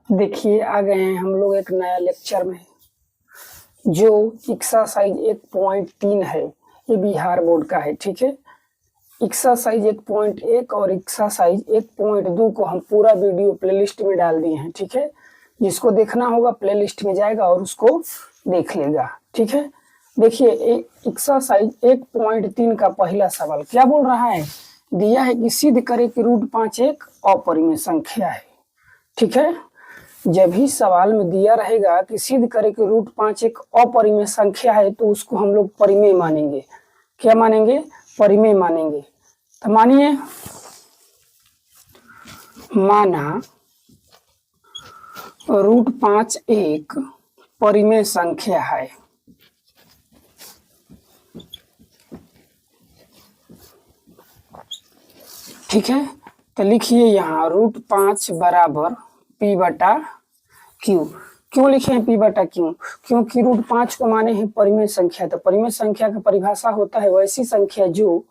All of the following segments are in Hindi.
देखिए आ गए हैं हम लोग एक नया लेक्चर में, जो एक्सरसाइज 1.3 है। ये बिहार बोर्ड का है, ठीक है। एक्सरसाइज 1.1 और एक्सरसाइज 1.2 को हम पूरा वीडियो प्लेलिस्ट में डाल दिए हैं, ठीक है। जिसको देखना होगा प्लेलिस्ट में जाएगा और उसको देख लेगा, ठीक है। देखिए एक्सरसाइज 1.3 का पहला सवाल क्या बोल रहा है। दिया है कि सिद्ध करे कि √5 एक अपरिमेय संख्या है, ठीक है। जब भी सवाल में दिया रहेगा कि सिद्ध करे कि √5 एक अपरिमेय संख्या है तो उसको हम लोग परिमेय मानेंगे। क्या मानेंगे? परिमेय मानेंगे। तो मानिए, माना √5 एक परिमेय संख्या है। ठीक है, तो लिखिए यहाँ √5 बराबर P/Q। क्यों लिखे हैं P/Q? क्योंकि √5 को माने हैं परिमेय संख्या। तो परिमेय संख्या का परिभाषा होता है वैसी संख्या जो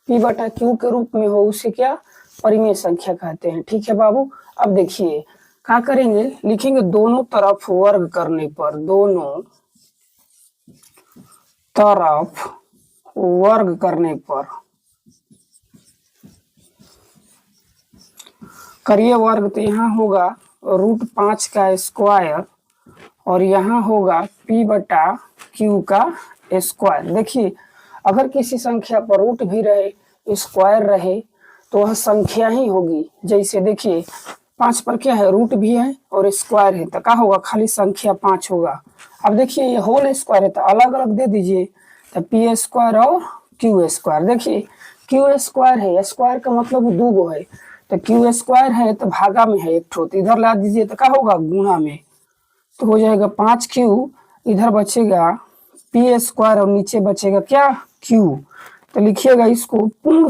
P/Q के रूप में हो, उसे क्या परिमेय संख्या कहते हैं, ठीक है बाबू। अब देखिए क्या करेंगे, लिखेंगे दोनों तरफ वर्ग करने पर, दोनों तरफ वर्ग करने पर करिए वर्ग। तो यहाँ होगा √5 का स्क्वायर और यहाँ होगा P/Q का स्क्वायर। देखिए अगर किसी संख्या पर रूट भी रहे, स्क्वायर रहे तो वह संख्या ही होगी। जैसे देखिए 5 पर क्या है, रूट भी है और स्क्वायर है, तो क्या होगा, खाली संख्या 5 होगा। अब देखिए ये होल स्क्वायर है तो अलग अलग दे दीजिए, तो P² और Q²। देखिए Q² है, स्क्वायर का मतलब 2 गो है, तो Q² है तो भागा में है एक ठो, तो इधर ला दीजिए तो क्या होगा, गुणा में, तो हो जाएगा 5Q। इधर बचेगा P² और नीचे बचेगा क्या, Q। तो लिखिएगा इसको पूर्ण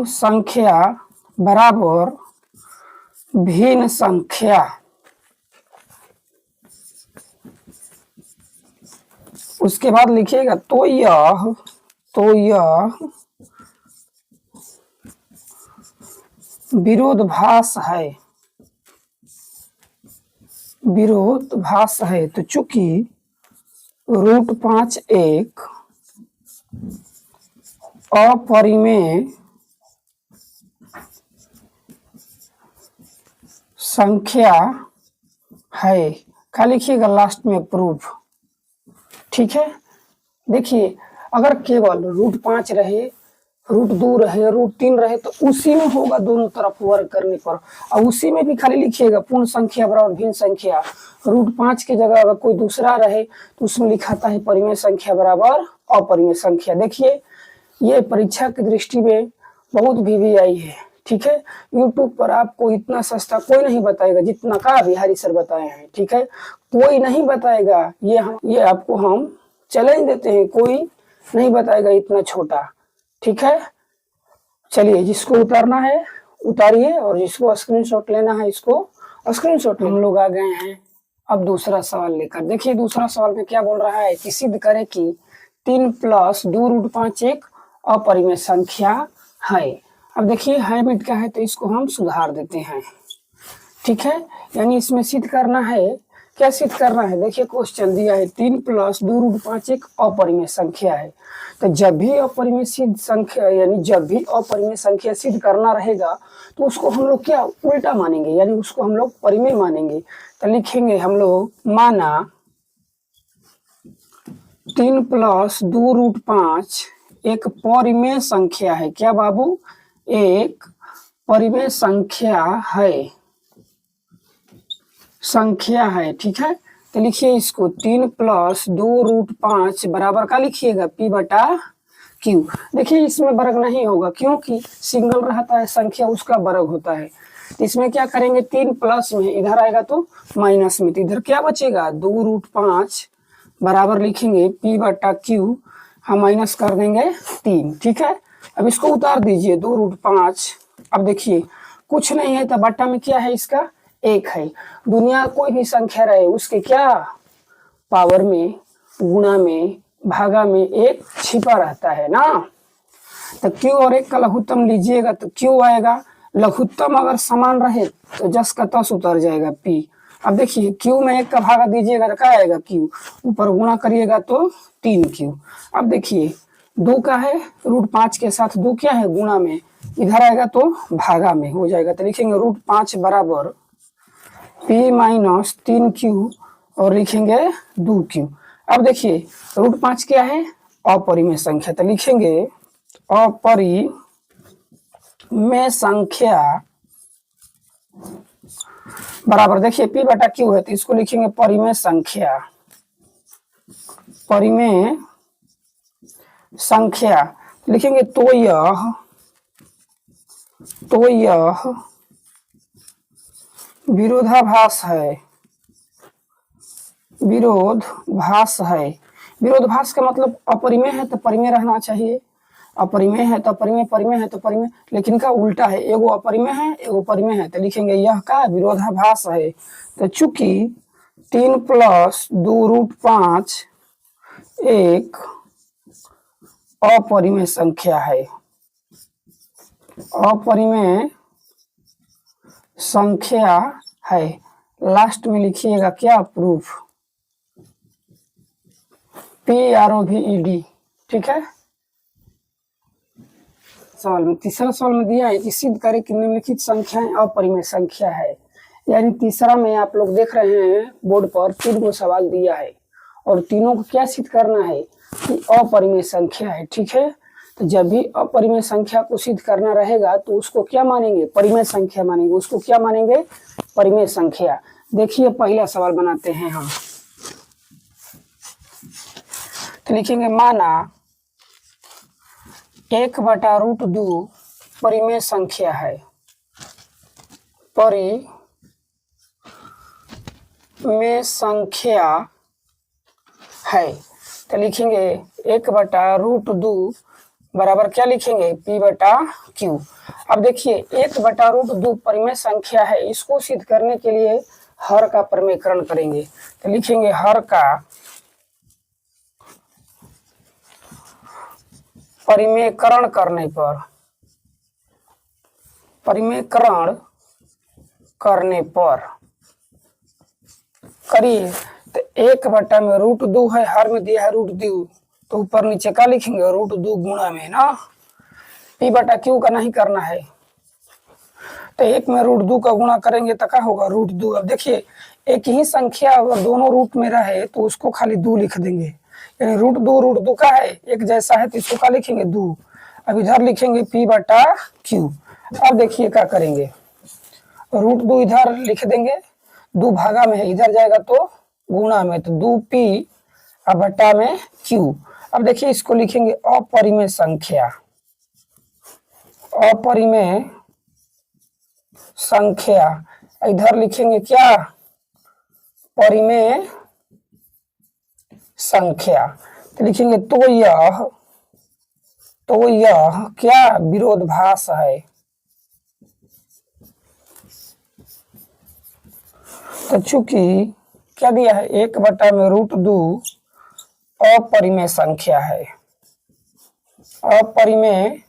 संख्या बराबर भिन्न संख्या। उसके बाद लिखिएगा तो यह विरोधाभास है। तो चूंकि √5 एक अपरिमेय संख्या है, क्या लिखिएगा लास्ट में, प्रूफ, ठीक है। देखिए अगर केवल √5 रहे, √2 रहे, √3 रहे तो उसी में होगा दोनों तरफ वर्ग करने पर, और उसी में भी खाली लिखिएगा पूर्ण संख्या बराबर भिन्न संख्या। √5 की जगह अगर कोई दूसरा रहे तो उसमें लिखाता है परिमेय संख्या बराबर अपरिमेय संख्या। देखिए ये परीक्षा की दृष्टि में बहुत भी आई है, ठीक है। यूट्यूब पर आपको इतना सस्ता कोई नहीं बताएगा जितना का बिहारी सर बताए हैं, ठीक है। कोई नहीं बताएगा, ये आपको हम चैलेंज देते हैं, कोई नहीं बताएगा इतना छोटा, ठीक है। चलिए जिसको उतारना है उतारिए और जिसको स्क्रीनशॉट लेना है इसको स्क्रीनशॉट। हम लोग आ गए हैं अब दूसरा सवाल लेकर। देखिए दूसरा सवाल में क्या बोल रहा है कि सिद्ध करे कि 3 + 2 √5 एक अपरिमेय संख्या है। अब देखिए है मिट का है तो इसको हम सुधार देते हैं, ठीक है। यानी इसमें सिद्ध करना है, क्या सिद्ध करना है, देखिए क्वेश्चन दिया है 3 + 2 √5 एक अपरिमेय संख्या है। तो जब भी अपरिमेय सिद्ध संख्या, यानी जब भी अपरिमेय संख्या सिद्ध करना रहेगा तो उसको हम लोग क्या उल्टा मानेंगे, यानी उसको हम लोग परिमेय मानेंगे। तो लिखेंगे हम लोग, माना 3 + 2 √5 एक परिमेय संख्या है। क्या बाबू, एक परिमेय संख्या है, ठीक है। तो लिखिए इसको 3 + 2 √5 बराबर का लिखिएगा P/Q। देखिए इसमें वर्ग नहीं होगा क्योंकि सिंगल रहता है संख्या, उसका वर्ग होता है। इसमें क्या करेंगे, 3 प्लस में इधर आएगा तो माइनस में, तो इधर क्या बचेगा, 2 √5 बराबर लिखेंगे P/Q, हम माइनस कर देंगे 3, ठीक है। अब इसको उतार दीजिए 2 √5। अब देखिए कुछ नहीं है तो बट्टा में क्या है, इसका 1 है। दुनिया कोई भी संख्या रहे उसके क्या पावर में, गुणा में, भागा में 1 छिपा रहता है ना। तो Q और 1 का लघुत्तम लीजिएगा तो Q आएगा, लघुत्तम अगर समान रहे तो जस का तस उतर जाएगा पी। अब देखिए क्यू में 1 का भागा दीजिएगा तो क्या आएगा क्यू, ऊपर गुणा करिएगा तो 3 क्यू। अब देखिए 2 का है, √5 के साथ 2 क्या है गुणा में, इधर आएगा तो भागा में हो जाएगा, तो लिखेंगे √5 बराबर p माइनस 3q और लिखेंगे 2q। अब देखिए √5 क्या है, अपरिमेय संख्या, तो लिखेंगे अपरिमेय संख्या बराबर, देखिए p बटा q है तो इसको लिखेंगे परिमेय संख्या, परिमेय संख्या लिखेंगे तो यह विरोधाभास है, विरोधाभास है। विरोधाभास का मतलब अपरिमेय है तो परिमेय रहना चाहिए, अपरिमेय है तो परिमेय, परिमेय है तो परिमेय, लेकिन इनका उल्टा है, एगो अपरिमेय है एगो परिमेय है, तो लिखेंगे यह का विरोधाभास है। तो चूंकि 3 + 2√5 एक अपरिमेय संख्या है, अपरिमेय संख्या है, लास्ट में लिखिएगा क्या प्रूफ, PROVED। ठीक है, सवाल में तीसरा सवाल में दिया है कि सिद्ध करें कि निम्नलिखित संख्याएं अपरिमेय संख्या है। यानी तीसरा में आप लोग देख रहे हैं बोर्ड पर 3 गो सवाल दिया है और तीनों को क्या सिद्ध करना है कि अपरिमेय संख्या है। ठीक है, तो जब भी अपरिमेय संख्या को सिद्ध करना रहेगा तो उसको क्या मानेंगे, परिमेय संख्या मानेंगे, उसको क्या मानेंगे, परिमेय संख्या। देखिए पहला सवाल बनाते हैं हम, तो लिखेंगे माना 1/√2 परिमेय संख्या है, परिमेय संख्या है, तो लिखेंगे 1/√2 बराबर क्या लिखेंगे p/q। अब देखिए 1/√2 परिमेय संख्या है, इसको सिद्ध करने के लिए हर का परिमेयकरण करेंगे, तो लिखेंगे हर का परिमेयकरण करने पर, परिमेयकरण करने पर करिए तो 1/√2 है, हर में दिया है √2 तो ऊपर नीचे का लिखेंगे √2 गुणा में ना, p/q का नहीं करना है, तो 1 में √2 का गुणा करेंगे तो क्या होगा √2। अब देखिए एक ही संख्या अगर दोनों रूट में रहे तो उसको खाली 2 लिख देंगे, यानी √2 का है एक जैसा है तो इसको क्या लिखेंगे 2। अब इधर लिखेंगे p/q। अब देखिए क्या करेंगे, √2 इधर लिख देंगे, 2 भागा में है इधर जाएगा तो गुणा में, तो 2p और बटा में q। अब देखिए इसको लिखेंगे अपरिमेय संख्या, अपरिमेय संख्या, इधर लिखेंगे क्या परिमेय संख्या, तो लिखेंगे तो यह क्या विरोधाभास है, तो चूंकि क्या दिया है 1/√2 अपरिमेय संख्या है, अपरिमेय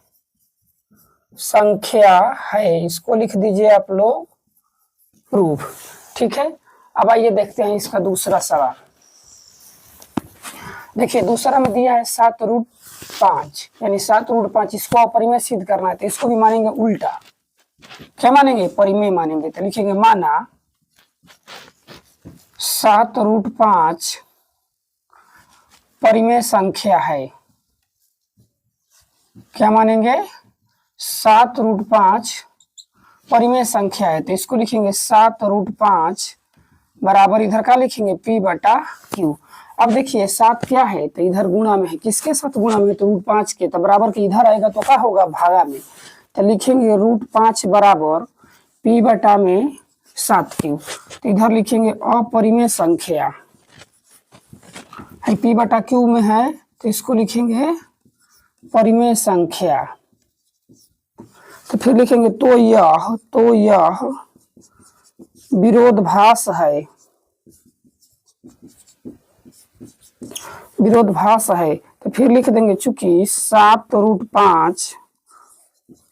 संख्या है, इसको लिख दीजिए आप लोग प्रूफ। ठीक है, अब आइए देखते हैं इसका दूसरा सवाल। देखिए दूसरा में दिया है 7√5, यानी 7√5, इसको अपरिमेय सिद्ध करना है तो इसको भी मानेंगे उल्टा, क्या मानेंगे परिमेय मानेंगे, तो लिखेंगे माना 7√5 परिमेय संख्या है, क्या मानेंगे 7√5 परिमेय संख्या है, तो इसको लिखेंगे 7√5 बराबर इधर का लिखेंगे p/q। अब देखिए 7 क्या है तो इधर गुणा में है, किसके साथ गुणा में, तो √5 के, तो बराबर के इधर आएगा तो क्या होगा भागा में, तो लिखेंगे √5 बराबर p/7q। तो इधर लिखेंगे अपरिमेय संख्या है, p/q में है तो इसको लिखेंगे परिमेय संख्या। तो फिर लिखेंगे तो यह विरोधाभास है, विरोधाभास है, तो फिर लिख देंगे चूंकि 7√5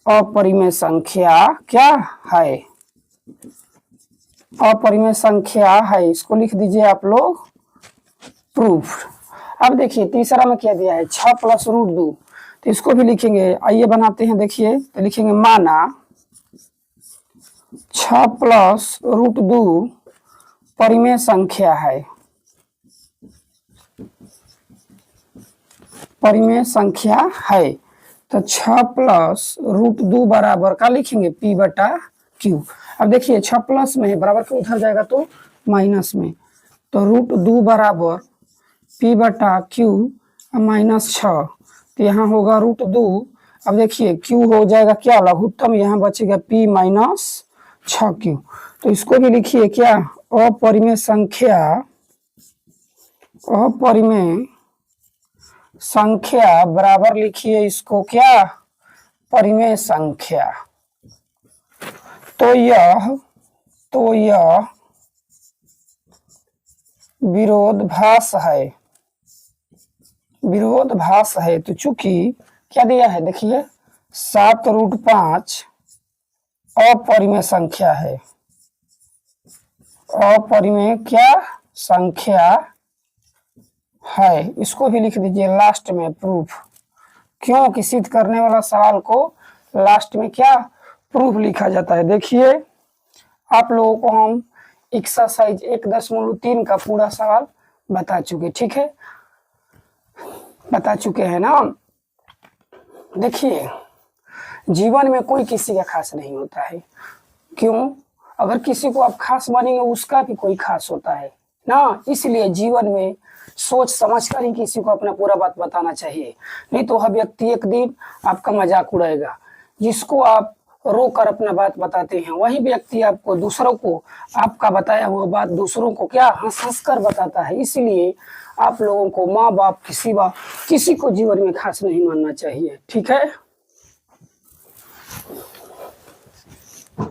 अपरिमेय संख्या क्या है, अपरिमेय संख्या है। इसको लिख दीजिए आप लोग प्रूफ। अब देखिए तीसरा में क्या दिया है, 6 प्लस रूट 2, तो इसको भी लिखेंगे। आइए बनाते हैं, देखिए तो लिखेंगे माना 6 प्लस रूट 2 परिमेय संख्या है, परिमेय संख्या है। तो 6 प्लस रूट 2 बराबर का लिखेंगे पी बटा क्यू। अब देखिए 6 प्लस में है, बराबर क्यों उधर जाएगा तो माइनस में, तो रूट 2 बराबर पी बटा क्यू माइनस 6, तो यहाँ होगा रूट 2। अब देखिए क्यू हो जाएगा क्या लघुत्तम, यहाँ बचेगा पी माइनस 6 क्यू। तो इसको भी लिखिए क्या, अपरिमेय संख्या, अपरिमेय संख्या बराबर लिखिए इसको क्या, परिमेय संख्या। तो यह विरोधाभास है, विरोधाभास है। तो चूंकि क्या दिया है, देखिए 7 रूट 5 अपरिमेय संख्या है, अपरिमेय क्या संख्या है। इसको भी लिख दीजिए लास्ट में प्रूफ, क्योंकि सिद्ध करने वाला सवाल को लास्ट में क्या प्रूफ लिखा जाता है। देखिए आप लोगों को हम एक्सरसाइज 1.3 का पूरा सवाल बता चुके, ठीक है, बता चुके हैं ना। देखिए जीवन में कोई किसी का खास नहीं होता है, क्यों, अगर किसी को आप खास मानेंगे उसका भी कोई खास होता है ना। इसलिए जीवन में सोच समझ कर ही किसी को अपना पूरा बात बताना चाहिए, नहीं तो वह व्यक्ति एक दिन आपका मजाक उड़ाएगा। जिसको आप रो कर अपना बात बताते हैं वही व्यक्ति आपको दूसरों को आपका बताया हुआ बात दूसरों को क्या हंस हंस कर बताता है। इसलिए आप लोगों को माँ बाप के सिवा किसी को जीवन में खास नहीं मानना चाहिए, ठीक है।